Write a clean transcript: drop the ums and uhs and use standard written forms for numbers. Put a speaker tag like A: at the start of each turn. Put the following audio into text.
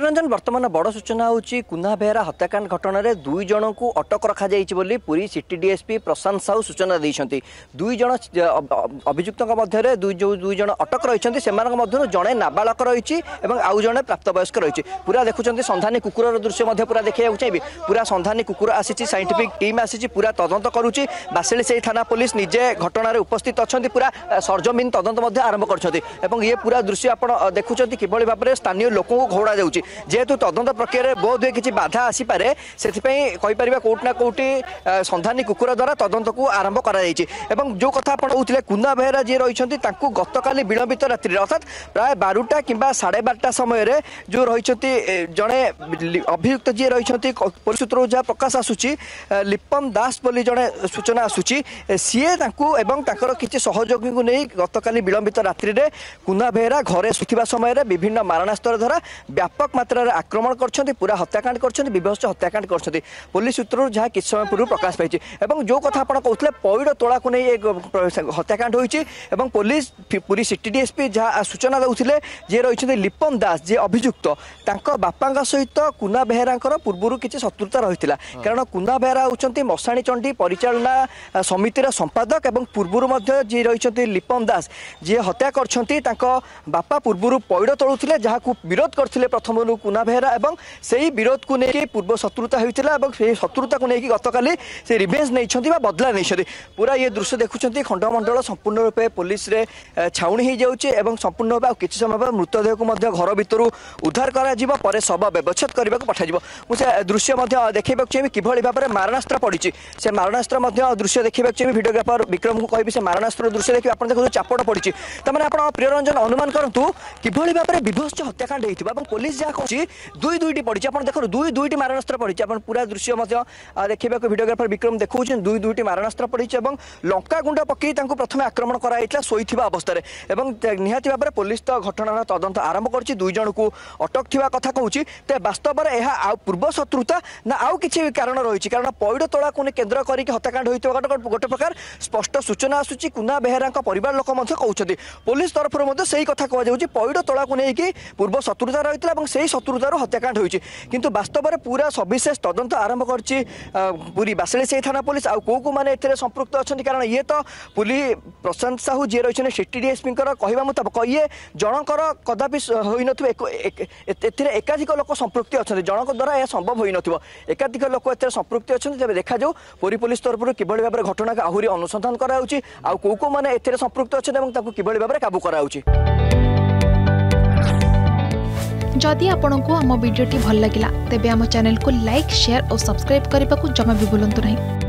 A: प्रियरंजन वर्तमान बड़ सूचना होची कुना बेहरा हत्याकांड घटना रे दुई जन को अटक रखा जाइछि बोली पुरी सिटी डीएसपी प्रशांत साहू सूचना दैछंती। दुई जन अभियुक्तक मध्य रे दुई जन अटक रहिछंती। सेमानक मध्य जणे नाबालक रहिछि एवं आउ जणे प्राप्तवयस्क रहिछि। पूरा देखुछंती संधानी कुकुर दृश्य मध्य पूरा देखिया चाहिए। पूरा संधानी कुकुर आसीछि, साइंटिफिक टीम आसीछि, पूरा तदंत करूछि। बासिलीसेई थाना पुलिस निजे घटना रे उपस्थित अछंती। पूरा सरजमीन तदंत मध्य आरंभ करछंती एवं ये पूरा दृश्य आपण देखुछंती किभଳି भाबरे स्थानीय लोकों को घोड़ा जाउछि। जेहेतु तदंत प्रक्रिया बोध हुए किसी बाधा आसीपे से कहीपर कौट ना कौटी संधानी कुकुर द्वारा तदंत को आरंभ कर जो कथा कहते कुना बेहरा जी रही गतकाली विलंबित रात्रि अर्थात प्राय 12टा कि 12:30 समय जो रही जड़े अभियुक्त जी रही पुलिस सूत्र जहाँ प्रकाश आसूची लिपन दास बोली जड़े सूचना आसूची सीए किसी सहयोगी को नहीं गतकाली विलंबित रात्रि में कुना बेहरा घरे सुथिबा समय विभिन्न मारणास्त्र द्वारा व्यापक मात्रा आक्रमण कर पूरा हत्याकांड कर विभत्स हत्याकांड कर पुलिस सूत्र जहाँ किसी समय पूर्व प्रकाश पाई जो कथा आप कहते पैड़ तोला को नहीं हत्याकांड होती पुलिस पूरी सिटी डीएसपी जहाँ सूचना देते जी रही लिपन दास जी अभियुक्त बापा सहित कुना बेहरा पूर्व किसी शत्रुता रही कारण कुना बेहरा होती मशाणी चंडी परिचालना समितिर संपादक और पूर्व जी रही लिपन दास जी हत्या कर बापा पूर्व पैड़ तोलुले जहाँ विरोध करते प्रथम कुना बेहरा एवं से विरोध को लेकिन पूर्व शत्रुता होता है शत्रुता को लेकिन गतकाली से रिवेंज नहीं बदला नहीं पूरा ये दृश्य देखुं खंडमंडल संपूर्ण रूपे पुलिस रे छाउणी हो जाऊँगी संपूर्ण रूप किसी समय मृतदेह को घर भितर उद्धार कर शव व्यवच्छेद करने को पठाଯିव। मुझे दृश्य देखा चाहिए किभली भाव में मारणास्त्र पड़ी से मारणास्त्र दृश्य देखा चाहिए भिडियोग्राफर विक्रम को कहि से मारणास्त्र दृश्य देखिए आप देखो चापड़ पड़ी तमें आप प्रियरंजन अनुमान करूँ किभली भाव में विभत्स हत्याकांड होता पुलिस जहाँ कहे दुईटी पड़ी आप देखो दुईटी मारणास्त्र पड़ी पूरा दृश्य देखा भिडियोग्राफर विक्रम देखो दुईटी मारणास्त्र पड़ी लंका गुंड पकई प्रथम आक्रमण कराइला शोइथिबा अवस्था निहाती भाव में पुलिस तो घटनार तदंत आरंभ कर दुई जन को अटक थिबा कथा कहूँ तो वास्तव में यह पूर्व शत्रुता ना आउ किसी कारण रही कारण पैड़ तोला को केन्द्र करके हत्याकांड होता गोटे प्रकार स्पष्ट सूचना आसूची कुना बेहरा परिवार लोक कहते पुलिस तरफ से कथा कहुँ पैड़ तोला को लेकिन पूर्व शत्रुता रही है शत्रुतार हत्याकांड होती किंतु वास्तव में पूरा सविशेष तदंत आरंभ कर पूरी बासिलीसेई थाना पुलिस आउ को मैंने संपृक्त अच्छा कारण ये तो पुलिस प्रशांत साहू जी रही सिटी डीएसपी कहवा मुताबक ये जनकर कदापि हो एकाधिक लोक संपृक्ति अच्छा जनक द्वारा यह संभव हो एकाधिक लोक ए संपृक्ति अच्छा जब देखा जाऊ पूरी पुलिस तरफ किभली भाव में घटना को आहरी अनुसंधान कराऊँगी आउ को मैंने संपृक्त अच्छा किभली भाव में काबू कराऊँगी।
B: जदि आपंक आम भिडी भल लगा तेब आम चैनल को लाइक शेयर और सब्सक्राइब करने को जमा भी भूलु नहीं।